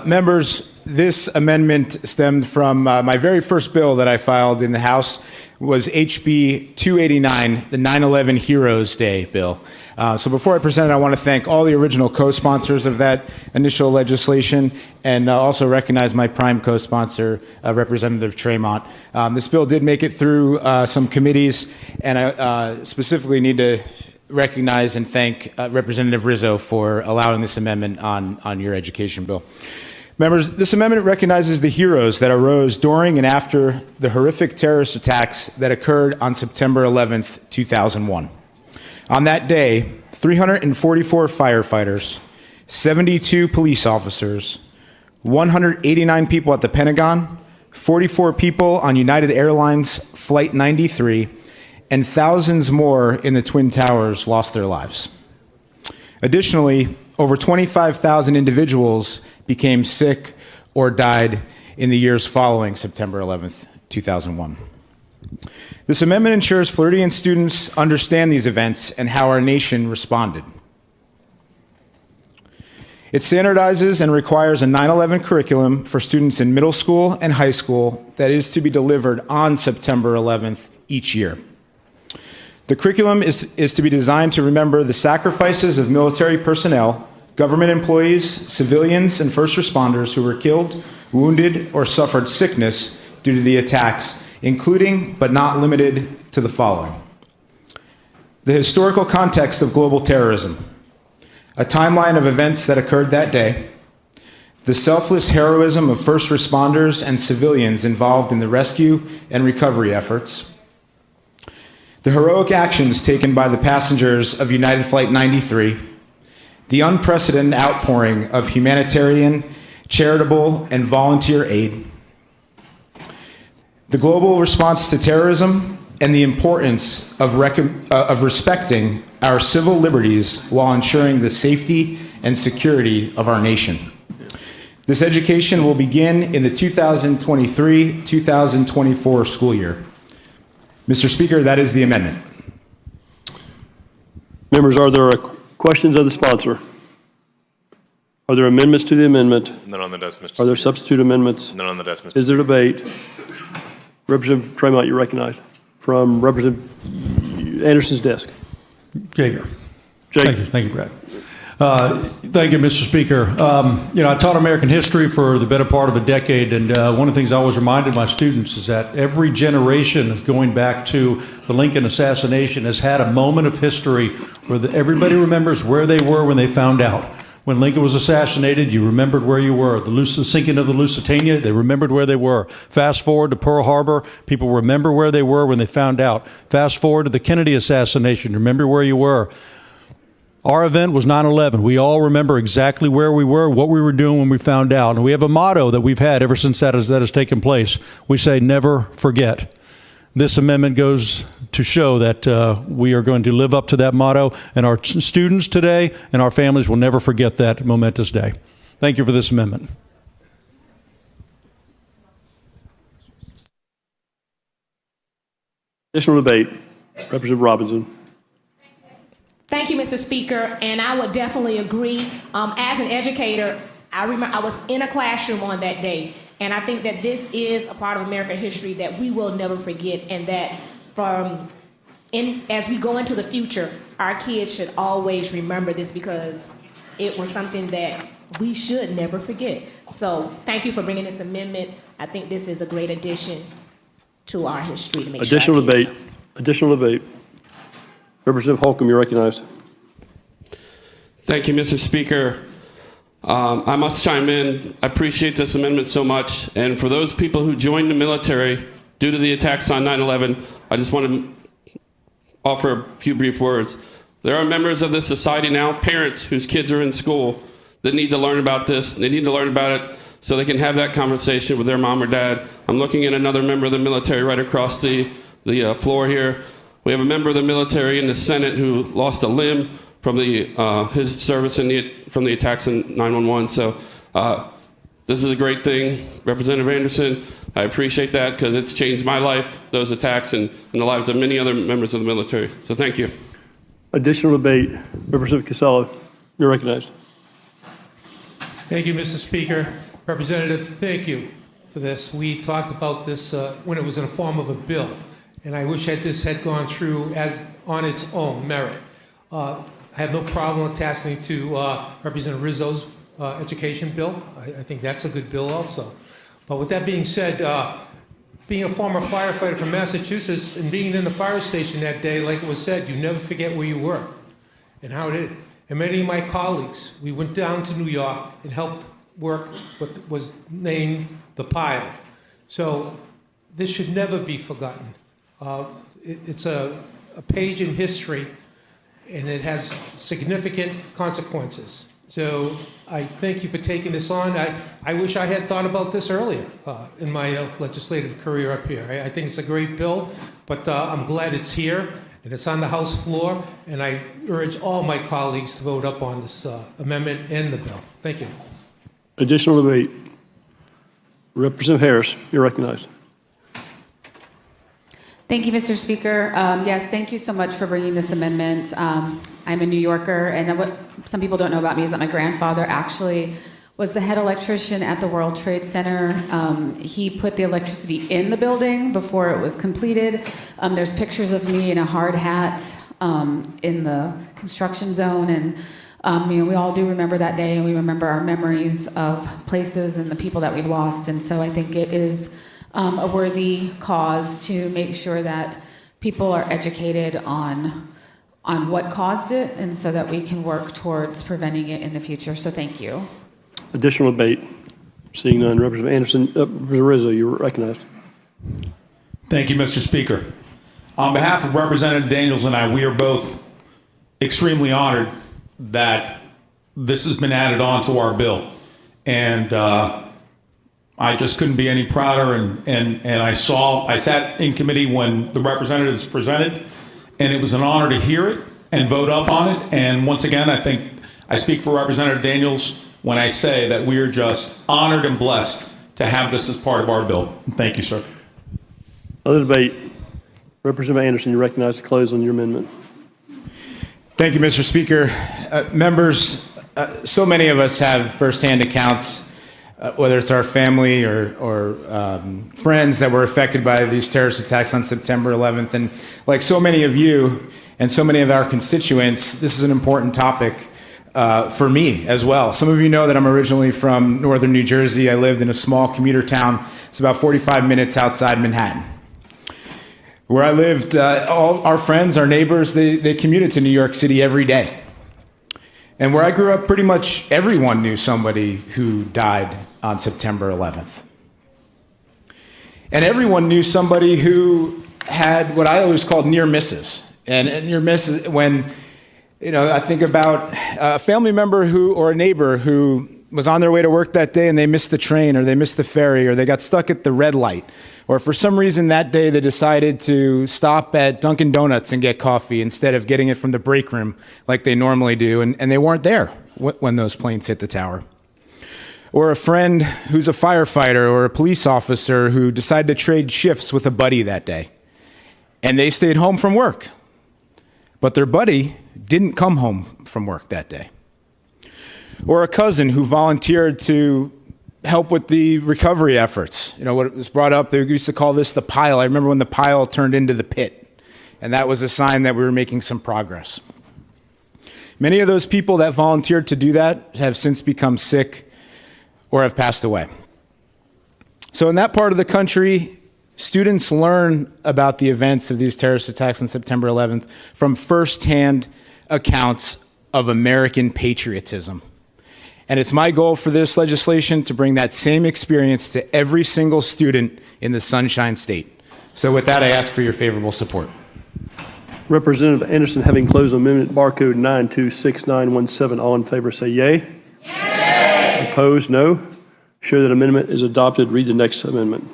Members, this amendment stemmed from my very first bill that I filed in the House was HB 289, the 9/11 Heroes Day bill. So before I present it, I want to thank all the original co-sponsors of that initial legislation and also recognize my prime co-sponsor, Representative Tremont. This bill did make it through some committees, and I specifically need to recognize and thank Representative Rizzo for allowing this amendment on your education bill. Members, this amendment recognizes the heroes that arose during and after the horrific terrorist attacks that occurred on September 11th, 2001. On that day, 344 firefighters, 72 police officers, 189 people at the Pentagon, 44 people on United Airlines Flight 93, and thousands more in the Twin Towers lost their lives. Additionally, over 25,000 individuals became sick or died in the years following September 11th, 2001. This amendment ensures Floridian students understand these events and how our nation responded. It standardizes and requires a 9/11 curriculum for students in middle school and high school that is to be delivered on September 11th each year. The curriculum is to be designed to remember the sacrifices of military personnel, government employees, civilians, and first responders who were killed, wounded, or suffered sickness due to the attacks, including but not limited to the following: the historical context of global terrorism, a timeline of events that occurred that day, the selfless heroism of first responders and civilians involved in the rescue and recovery efforts, the heroic actions taken by the passengers of United Flight 93, the unprecedented outpouring of humanitarian, charitable, and volunteer aid, the global response to terrorism, and the importance of respecting our civil liberties while ensuring the safety and security of our nation. This education will begin in the 2023-2024 school year. Mr. Speaker, that is the amendment. Members, are there questions of the sponsor? Are there amendments to the amendment? None on the desk, Mr. Are there Speaker. substitute amendments? None on the desk, Mr. Is there debate? Representative Tremont, you're recognized. From Representative Anderson's desk. Jaeger. Jake. Thank you, Brad. Thank you, Mr. Speaker. I taught American history for the better part of a decade, and one of the things I always reminded my students is that every generation going back to the Lincoln assassination has had a moment of history where everybody remembers where they were when they found out. When Lincoln was assassinated, you remembered where you were. The sinking of the Lusitania, they remembered where they were. Fast forward to Pearl Harbor, people remember where they were when they found out. Fast forward to the Kennedy assassination, remember where you were. Our event was 9/11. We all remember exactly where we were, what we were doing when we found out. And we have a motto that we've had ever since that has taken place. We say, never forget. This amendment goes to show that we are going to live up to that motto, and our students today and our families will never forget that momentous day. Thank you for this amendment. Additional debate. Representative Robinson. Thank you, Mr. Speaker, and I would definitely agree. As an educator, I remember I was in a classroom on that day, and I think that this is a part of American history that we will never forget, and that as we go into the future, our kids should always remember this because it was something that we should never forget. So thank you for bringing this amendment. I think this is a great addition to our history to make Additional sure our kids debate. Additional debate. Representative Holcomb, you're recognized. Thank you, Mr. Speaker. I must chime in. I appreciate this amendment so much. And for those people who joined the military due to the attacks on 9/11, I just want to offer a few brief words. There are members of this society now, parents whose kids are in school, that need to learn about this. They need to learn about it so they can have that conversation with their mom or dad. I'm looking at another member of the military right across the floor here. We have a member of the military in the Senate who lost a limb from his service from the attacks in 9/11. So this is a great thing. Representative Anderson, I appreciate that because it's changed my life, those attacks, and the lives of many other members of the military. So thank you. Additional debate. Representative Casella, you're recognized. Thank you, Mr. Speaker. Representative, thank you for this. We talked about this when it was in the form of a bill, and I wish that this had gone through as on its own merit. I have no problem attaching to Representative Rizzo's education bill. I think that's a good bill also. But with that being said, being a former firefighter from Massachusetts and being in the fire station that day, like it was said, you never forget where you were and how it is. And many of my colleagues, we went down to New York and helped work what was named the pile. So this should never be forgotten. It's a page in history, and it has significant consequences. So I thank you for taking this on. I wish I had thought about this earlier in my legislative career up here. I think it's a great bill, but I'm glad it's here and it's on the House floor, and I urge all my colleagues to vote up on this amendment and the bill. Thank you. Additional debate. Representative Harris, you're recognized. Thank you, Mr. Speaker. Yes, thank you so much for bringing this amendment. I'm a New Yorker, and what some people don't know about me is that my grandfather actually was the head electrician at the World Trade Center. He put the electricity in the building before it was completed. There's pictures of me in a hard hat in the construction zone, and we all do remember that day, and we remember our memories of places and the people that we've lost. And so I think it is a worthy cause to make sure that people are educated on what caused it, and so that we can work towards preventing it in the future. So thank you. Additional debate. Seeing none. Representative Anderson, Representative Rizzo, you're recognized. Thank you, Mr. Speaker. On behalf of Representative Daniels and I, we are both extremely honored that this has been added on to our bill. And I just couldn't be any prouder. And I sat in committee when the representatives presented, and it was an honor to hear it and vote up on it. And once again, I think I speak for Representative Daniels when I say that we are just honored and blessed to have this as part of our bill. Thank you, sir. Other debate. Representative Anderson, you're recognized to close on your amendment. Thank you, Mr. Speaker. Members, so many of us have firsthand accounts, whether it's our family or friends that were affected by these terrorist attacks on September 11th. And like so many of you and so many of our constituents, this is an important topic for me as well. Some of you know that I'm originally from northern New Jersey. I lived in a small commuter town. It's about 45 minutes outside Manhattan. Where I lived, all our friends, our neighbors, they commuted to New York City every day. And where I grew up, pretty much everyone knew somebody who died on September 11th. And everyone knew somebody who had what I always called near misses. And near misses when, I think about a family member or a neighbor who was on their way to work that day and they missed the train or they missed the ferry or they got stuck at the red light. Or for some reason that day they decided to stop at Dunkin' Donuts and get coffee instead of getting it from the break room like they normally do. And they weren't there when those planes hit the tower. Or a friend who's a firefighter or a police officer who decided to trade shifts with a buddy that day. And they stayed home from work. But their buddy didn't come home from work that day. Or a cousin who volunteered to help with the recovery efforts. What was brought up, they used to call this the pile. I remember when the pile turned into the pit, and that was a sign that we were making some progress. Many of those people that volunteered to do that have since become sick or have passed away. So in that part of the country, students learn about the events of these terrorist attacks on September 11th from firsthand accounts of American patriotism. And it's my goal for this legislation to bring that same experience to every single student in the Sunshine State. So with that, I ask for your favorable support. Representative Anderson, having closed on amendment barcode 926917, all in favor say yea. Yay. Opposed, no. Show that amendment is adopted. Read the next amendment.